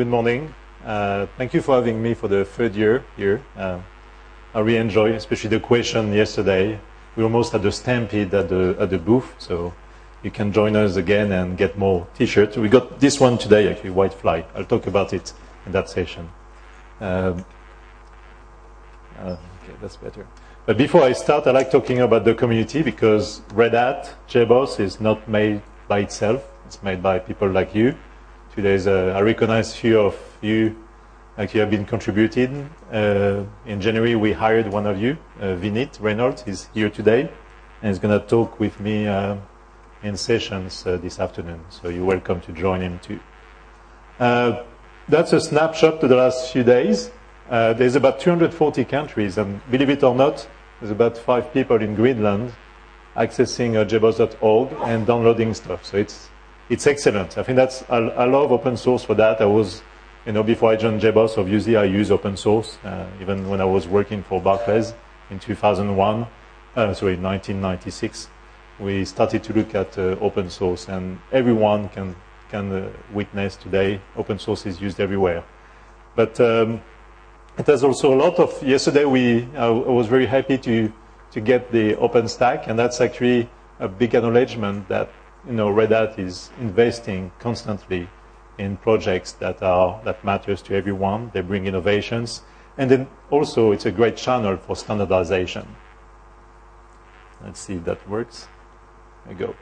good morning. Thank you for having me for the third year here. I really enjoy, especially the question yesterday. We almost had a stampede at the booth, so you can join us again and get more t-shirts. We got this one today, actually, white fly. I'll talk about it in that session. Okay, that's better. But before I start, I like talking about the community because Red Hat, JBoss is not made by itself. It's made by people like you. Today, I recognize a few of you actually have been contributing. In January, we hired one of you, Vinit Reynolds. He's here today, and he's going to talk with me in sessions this afternoon. So you're welcome to join him too. That's a snapshot to the last few days. There's about 240 countries, and believe it or not, there's about 5 people in Greenland accessing JBoss.org and downloading stuff. So it's excellent. I think I love open source for that. I was, before I joined JBoss, obviously I use open source, even when I was working for Barclays in 1996. We started to look at open source, and everyone can witness today open source is used everywhere. But it has also a lot of, yesterday I was very happy to get the OpenStack, and that's actually a big acknowledgement that Red Hat is investing constantly in projects that matters to everyone. They bring innovations, and then also it's a great channel for standardization. Let's see if that works. There you go.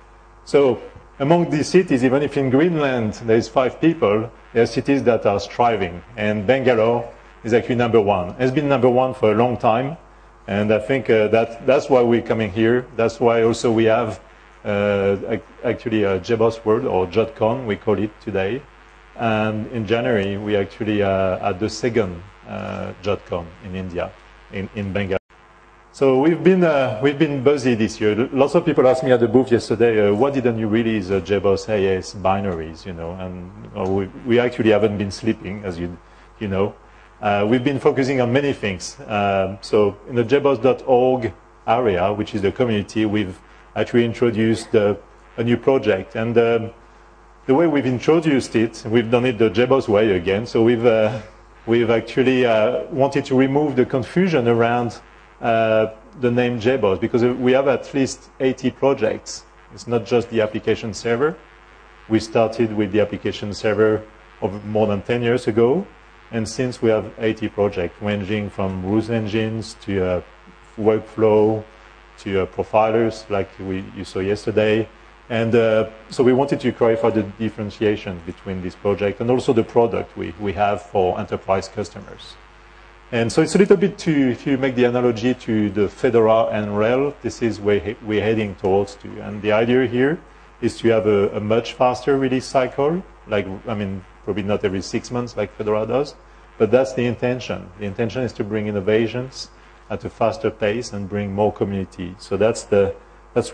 So among these cities, even if in Greenland there's 5 people, there are cities that are striving, and Bangalore is actually #1. It's been #1 for a long time, and I think that's why we're coming here. That's why also we have actually a JBoss World, or JotCon, we call it today. And in January, we actually at the second JotCon in India, in Bangalore. So we've been busy this year. Lots of people asked me at the booth yesterday, why didn't you release JBoss AS binaries? And we actually haven't been sleeping, as you know. We've been focusing on many things. So in the JBoss.org area, which is the community, we've actually introduced a new project. And the way we've introduced it, we've done it the JBoss way again. So we've actually wanted to remove the confusion around the name JBoss, because we have at least 80 projects. It's not just the application server. We started with the application server more than 10 years ago. And since we have 80 projects, ranging from rules engines to workflow to profilers, like you saw yesterday. And so we wanted to clarify the differentiation between this project and also the product we have for enterprise customers. And so it's a little bit if you make the analogy to the Fedora and RHEL, this is where we're heading towards to. And the idea here is to have a much faster release cycle, probably not every 6 months like Fedora does, but that's the intention. The intention is to bring innovations at a faster pace and bring more community. So that's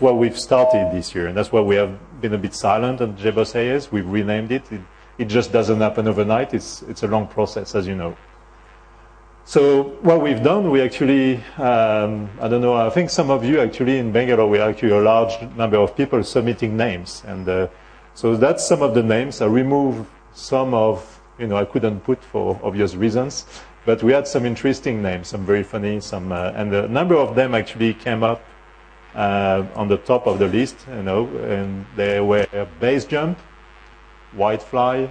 why we've started this year, and that's why we have been a bit silent on JBoss AS. We've renamed it. It just doesn't happen overnight. It's a long process, as you know. So what we've done, we actually, I don't know, I think some of you actually in Bangalore, we are actually a large number of people submitting names. And so that's some of the names. I removed some of, I couldn't put for obvious reasons, but we had some interesting names, some very funny, and a number of them actually came up on the top of the list, and they were Base Jump, Whitefly,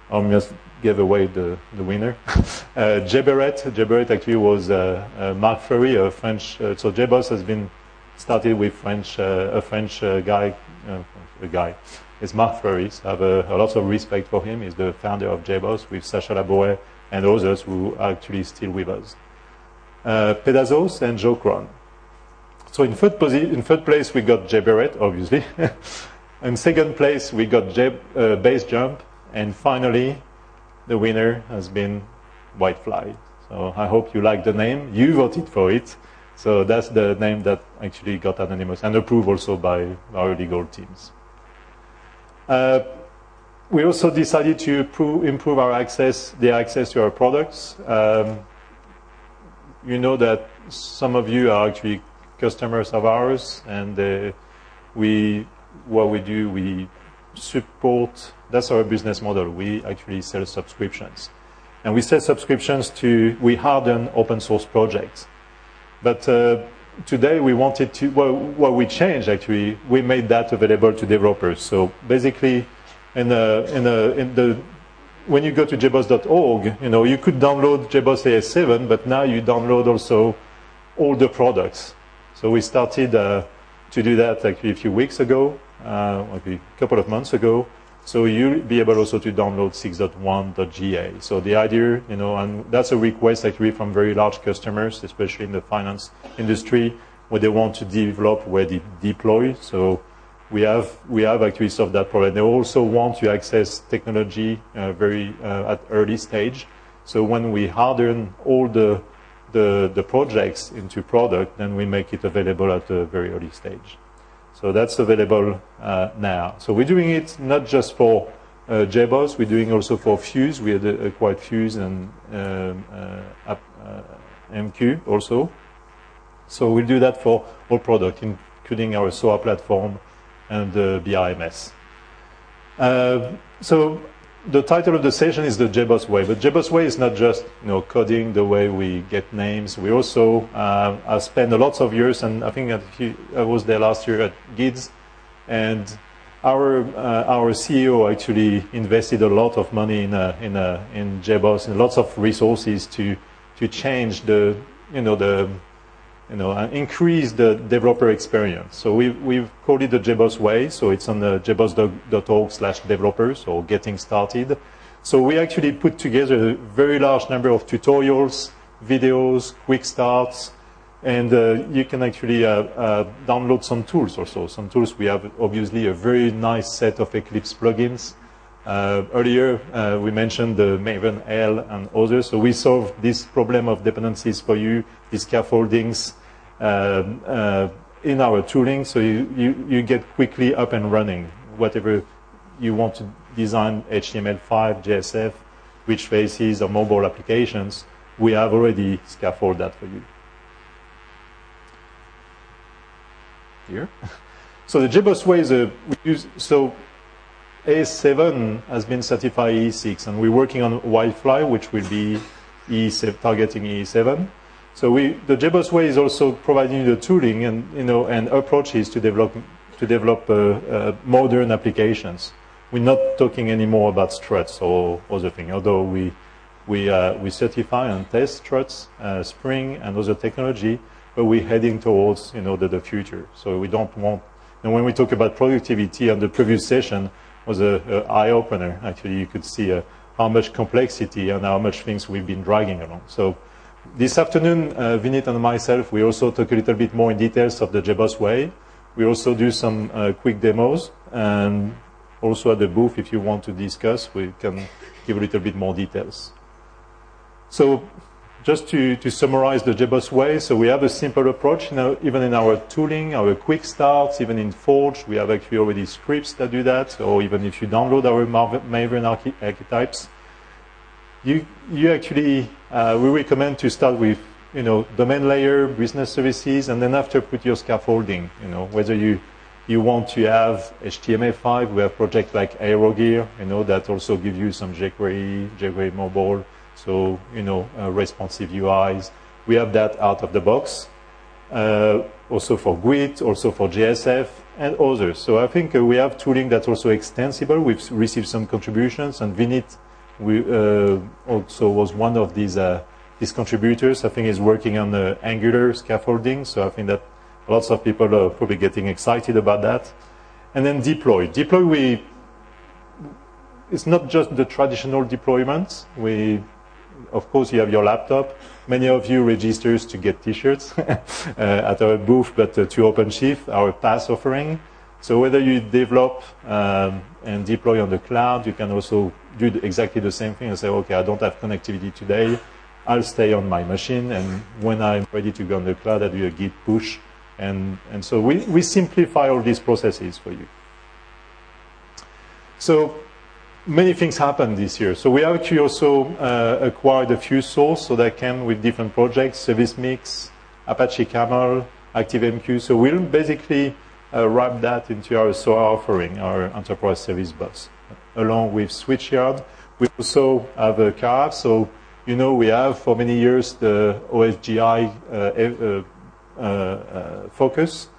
almost gave away the winner. JBoss actually was Mark Fleury, a French. So JBoss has been started with a French guy. It's Mark Fleury. So I have a lot of respect for him. He's the founder of JBoss with Sacha Labouret and others who are actually still with us. Pedazos and Joe Cron. So in third place we got JBoss, obviously. In second place we got Base Jump, and finally the winner has been Whitefly. So I hope you like the name. You voted for it. So that's the name that actually got anonymous and approved also by our legal teams. We also decided to improve the access to our products. You know that some of you are actually customers of ours, and what we do, we support That's our business model. We actually sell subscriptions. And we sell subscriptions we harden open source projects. But today we wanted to, well, we changed actually. We made that available to developers. So basically, when you go to jboss.org, you could download JBoss AS7, but now you download also all the products. So we started to do that actually a few weeks ago, maybe a couple of months ago. So you'll be able also to download 6.1.ga. So the idea, and that's a request actually from very large customers, especially in the finance industry, where they want to develop where they deploy. So we have actually solved that problem. They also want to access technology at early stage. So when we harden all the projects into product, then we make it available at a very early stage. So that's available now. So we're doing it not just for JBoss, we're doing also for Fuse. We had acquired Fuse and MQ also. So we'll do that for all product, including our SOA platform and the BRMS. So the title of the session is the JBoss Way, but JBoss Way is not just coding the way we get names. We also I've spent a lot of years, and I think I was there last year at GIDS, and our CEO actually invested a lot of money in JBoss and lots of resources to change increase the developer experience. So we've called it the JBoss Way. So it's on the jboss.org/developers, or getting started. So we actually put together a very large number of tutorials, videos, quick starts, and you can actually download some tools also. Some tools, we have obviously a very nice set of Eclipse plugins. Earlier, we mentioned the Maven L and others. So we solved this problem of dependencies for you, these scaffoldings in our tooling. So you get quickly up and running. Whatever you want to design, HTML5, JSF, rich faces, or mobile applications, we have already scaffolded that for you. Here. So the JBoss Way is AS7 has been certified E6, and we're working on Wildfly, which will be targeting E7. So the JBoss Way is also providing you the tooling and approaches to develop modern applications. We're not talking anymore about struts or other things, although we certify and test struts, Spring, and other technology, but we're heading towards the future. So we don't want. And when we talk about productivity on the previous session, was an eye-opener. Actually, you could see how much complexity and how much things we've been dragging along. So this afternoon, Vinit and myself, we also talk a little bit more in details of the JBoss Way. We also do some quick demos, and also at the booth, if you want to discuss, we can give a little bit more details. So just to summarize the JBoss Way, so we have a simple approach. Even in our tooling, our quick starts, even in Forge, we have actually already scripts that do that. Or even if you download our Maven archetypes, you actually we recommend to start with domain layer, business services, and then after put your scaffolding. Whether you want to have HTML5, we have projects like AeroGear, that also give you some jQuery mobile. So, responsive UIs. We have that out of the box. Also for Git, also for JSF, and others. So I think we have tooling that's also extensible. We've received some contributions, and Vinit also was one of these contributors. I think he's working on the Angular scaffolding. So I think that lots of people are probably getting excited about that. And then deploy. It's not just the traditional deployment. Of course, you have your laptop. Many of you register to get T-shirts at our booth, but to OpenShift, our PaaS offering. So whether you develop and deploy on the cloud, you can also do exactly the same thing and say, okay, I don't have connectivity today. I'll stay on my machine, and when I'm ready to go on the cloud, I do a Git push. And so we simplify all these processes for you. So many things happened this year. So we actually also acquired a few sources, so that came with different projects, Service Mix, Apache Camel, ActiveMQ. So we'll basically wrap that into our SOA offering, our Enterprise Service Bus. along with switchyard. We also have a CAF, so you know we have for many years the OSGI focus.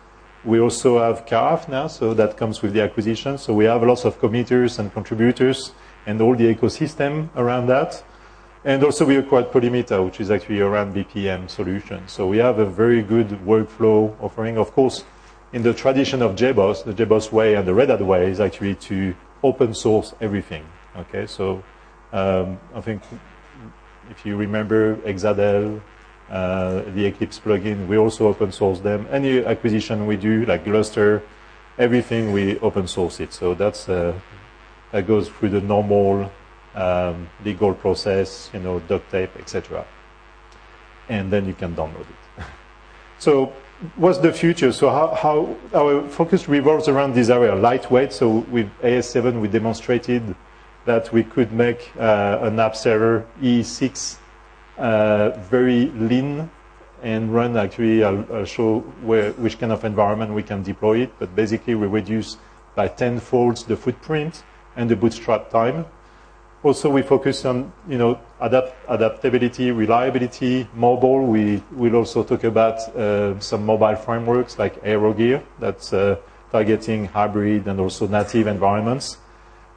We also have CAF now, so that comes with the acquisition. So we have lots of committers and contributors and all the ecosystem around that. And also we acquired Polymeta, which is actually around BPM solution. So we have a very good workflow offering. Of course, in the tradition of JBoss, the JBoss way and the Red Hat way is actually to open source everything. Okay, so I think if you remember Exadel, the Eclipse plugin, we also open source them. Any acquisition we do, like Gluster, everything we open source it. So that's that goes through the normal legal process, you know, duct tape, etc. And then you can download it. So what's the future? So how our focus revolves around this area, lightweight. So with AS7, we demonstrated that we could make an app server E6 very lean and run. Actually, I'll show which kind of environment we can deploy it. But basically, we reduce by 10-fold the footprint and the bootstrap time. Also, we focus on, you know, adaptability, reliability, mobile. We will also talk about some mobile frameworks like AeroGear that's targeting hybrid and also native environments.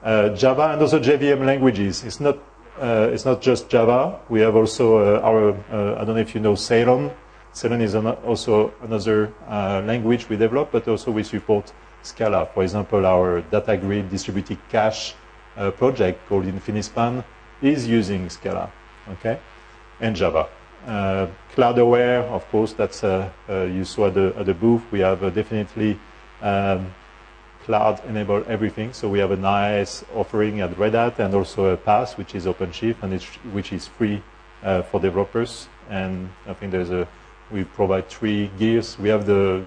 Java and also JVM languages. It's not just Java. We have also I don't know if you know Ceylon. Ceylon is also another language we develop, but also we support Scala. For example, our data grid distributed cache project called Infinispan is using Scala, okay, and Java. Cloud aware, of course, that's you saw at the booth. We have definitely cloud enable everything. So we have a nice offering at Red Hat and also a PaaS, which is OpenShift and which is free for developers. And I think we provide 3 gears. We have the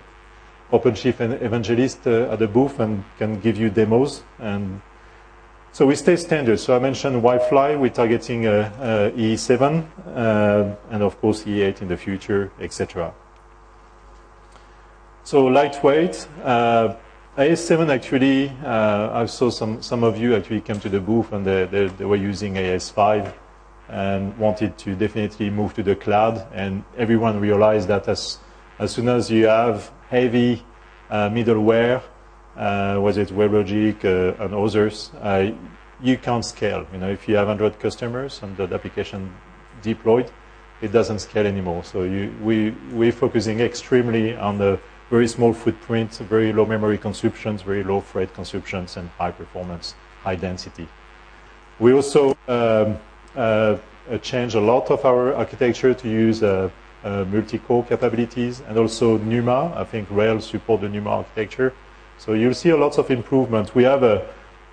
OpenShift evangelist at the booth and can give you demos. And so we stay standard. So I mentioned Wi-Fi. We're targeting E7 and of course E8 in the future, etc. So lightweight. AS7 actually, I saw some of you actually came to the booth and they were using AS5 and wanted to definitely move to the cloud. And everyone realized that as soon as you have heavy middleware, was it WebLogic and others, you can't scale. You know, if you have 100 customers and the application deployed, it doesn't scale anymore. So we're focusing extremely on the very small footprint, very low memory consumptions, very low thread consumptions, and high performance, high density. We also change a lot of our architecture to use multi-core capabilities and also NUMA. I think Rails support the NUMA architecture. So you'll see a lot of improvement. We have a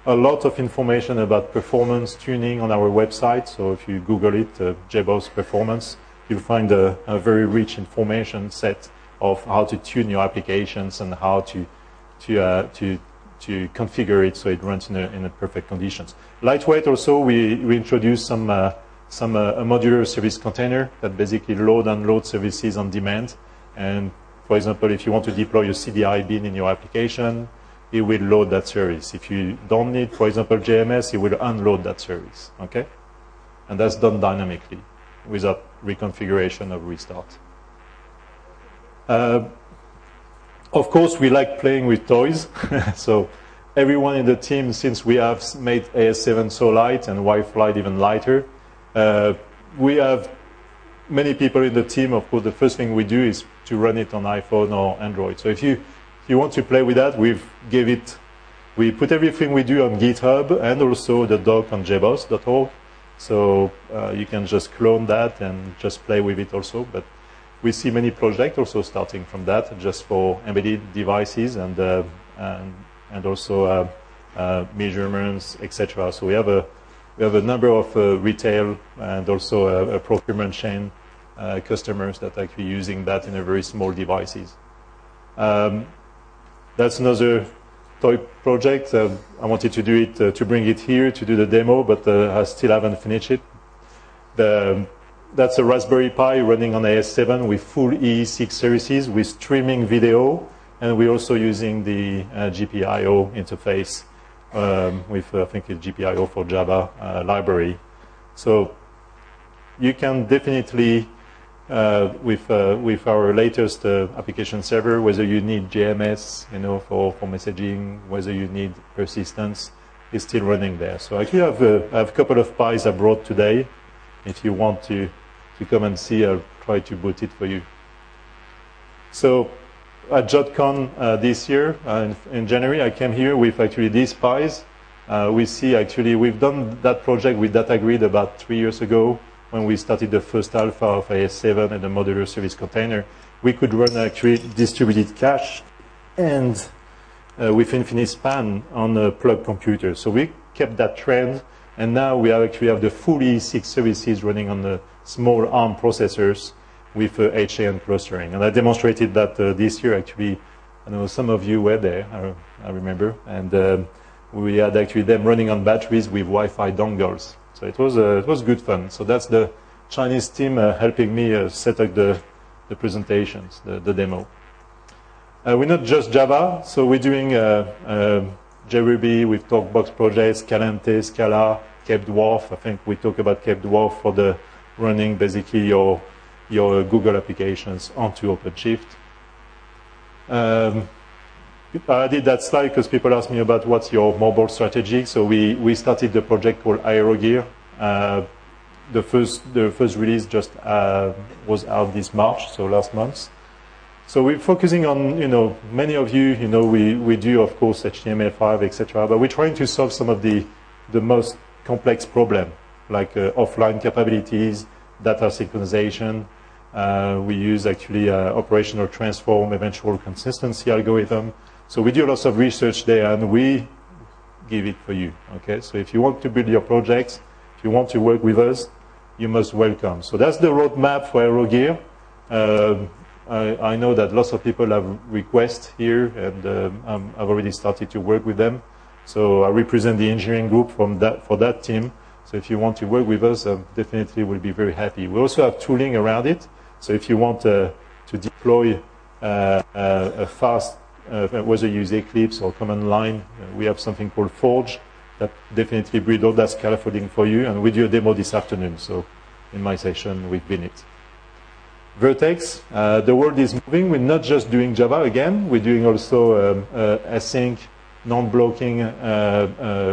lot of information about performance tuning on our website. So if you Google it, JBoss performance, you'll find a very rich information set of how to tune your applications and how to configure it so it runs in a perfect conditions. Lightweight also, we introduced some a modular service container that basically load and unload services on demand. And for example, if you want to deploy a CDI bin in your application, it will load that service. If you don't need, for example, JMS, it will unload that service. Okay, and that's done dynamically without reconfiguration or restart. Of course, we like playing with toys. So everyone in the team, since we have made AS7 so light and Wi-Fi even lighter, we have many people in the team. Of course, the first thing we do is to run it on iPhone or Android. So if you want to play with that, we put everything we do on GitHub and also the doc on jboss.org. So you can just clone that and just play with it also. But we see many projects also starting from that, just for embedded devices and also measurements, etc. So we have a number of retail and also a procurement chain customers that are actually using that in a very small devices. That's another toy project. I wanted to do it to bring it here to do the demo, but I still haven't finished it. That's a Raspberry Pi running on AS7 with full E6 services with streaming video, and we're also using the GPIO interface with I think it's GPIO for Java library. So you can definitely with our latest application server, whether you need JMS, for messaging, whether you need persistence, it's still running there. So actually, I have a couple of pies I brought today. If you want to come and see, I'll try to boot it for you. So at JotCon this year, in January, I came here with actually these pies. We see actually we've done that project with DataGrid about 3 years ago when we started the first alpha of AS7 and the modular service container. We could run actually distributed cache and with infinite span on a plug computer. So we kept that trend, and now we actually have the full E6 services running on the small ARM processors with HAN clustering. And I demonstrated that this year, actually. I know some of you were there, I remember. And we had actually them running on batteries with Wi-Fi dongles. So it was good fun. So that's the Chinese team helping me set up the presentations, the demo. We're not just Java, so we're doing JRuby with TalkBox projects, Calante, Scala, Cape Dwarf. I think we talk about Cape Dwarf for the running basically your Google applications onto OpenShift. I did that slide because people asked me about what's your mobile strategy. So we started the project called Aerogear. The first release just was out this March, so last month. So we're focusing on, many of you, we do, of course, HTML5, etc. But we're trying to solve some of the most complex problems, like offline capabilities, data synchronization. We use actually operational transform, eventual consistency algorithm. So we do lots of research there, and we give it for you. Okay, so if you want to build your projects, if you want to work with us, you must welcome. So that's the roadmap for Aerogear. I know that lots of people have requests here, and I've already started to work with them. So I represent the engineering group for that team. So if you want to work with us, definitely we'll be very happy. We also have tooling around it. So if you want to deploy a fast, whether you use Eclipse or command line, we have something called Forge that definitely builds all that scaffolding for you. And we do a demo this afternoon. So in my session, we've been it. Vertex, the world is moving. We're not just doing Java again. We're doing also async, non-blocking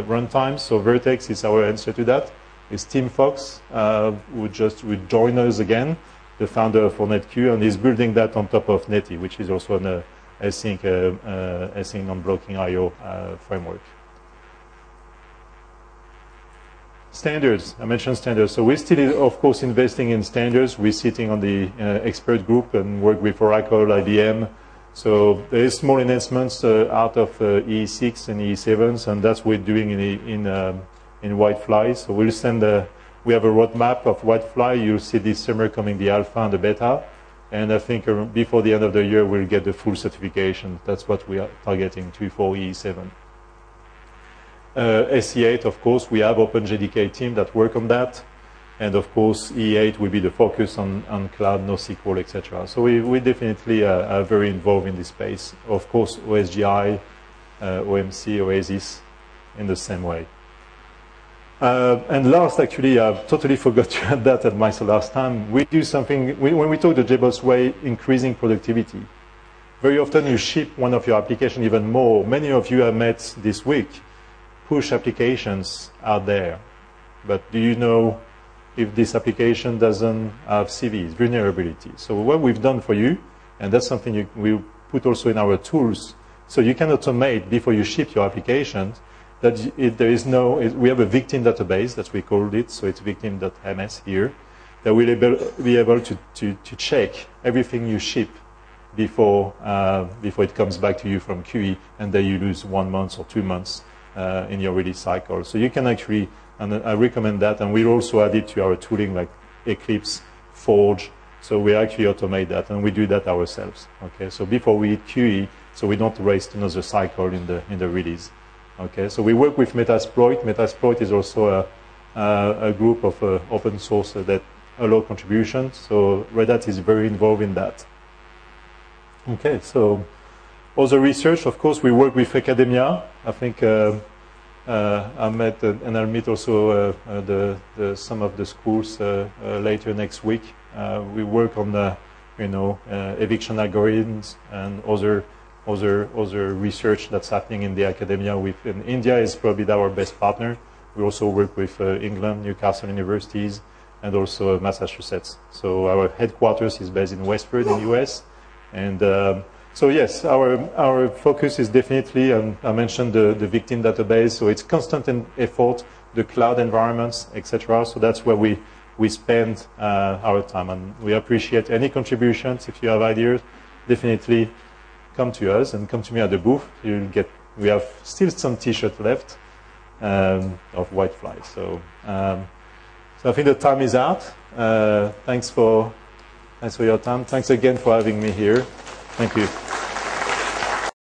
runtime. So Vertex is our answer to that. It's Tim Fox, who would join us again, the founder for NetQ, and he's building that on top of Netty, which is also an async non-blocking I/O framework. Standards, I mentioned standards. So we're still, of course, investing in standards. We're sitting on the expert group and work with Oracle, IBM. So there is small enhancements out of E6 and E7s, and that's what we're doing in Whitefly. So we'll send we have a roadmap of Whitefly. You'll see this summer coming the alpha and the beta. And I think before the end of the year, we'll get the full certification. That's what we are targeting for E7. SE8, of course, we have OpenJDK team that work on that. And of course, E8 will be the focus on cloud, NoSQL, etc. So we definitely are very involved in this space. Of course, OSGI, OMC, Oasis in the same way. And last, actually, I totally forgot to add that at my last time. We do something, when we talk the JBoss Way, increasing productivity. Very often you ship one of your applications even more. Many of you I met this week push applications out there. But do you know if this application doesn't have CVs, vulnerability? So what we've done for you, and that's something we put also in our tools, so you can automate before you ship your application, that there is we have a victim database, that we called it, so it's victim.ms here, that will be able to check everything you ship before it comes back to you from QE, and then you lose 1 month or 2 months in your release cycle. So you can actually, and I recommend that, and we'll also add it to our tooling like Eclipse, Forge, so we actually automate that, and we do that ourselves. Okay, so before we hit QE, so we don't waste another cycle in the release. Okay, so we work with Metasploit. Metasploit is also a group of open source that allow contributions. So Red Hat is very involved in that. Okay, so other research, of course, we work with academia. I think I met and I'll meet also some of the schools later next week. We work on the eviction algorithms and other research that's happening in the academia. In India is probably our best partner. We also work with England, Newcastle universities, and also Massachusetts. So our headquarters is based in Westford in the US. And so yes, our focus is definitely, and I mentioned the victim database, so it's constant effort, the cloud environments, etc. So that's where we spend our time, and we appreciate any contributions. If you have ideas, definitely come to us and come to me at the booth. We have still some T-shirts left of Whitefly. So I think the time is out. Thanks for your time. Thanks again for having me here. Thank you.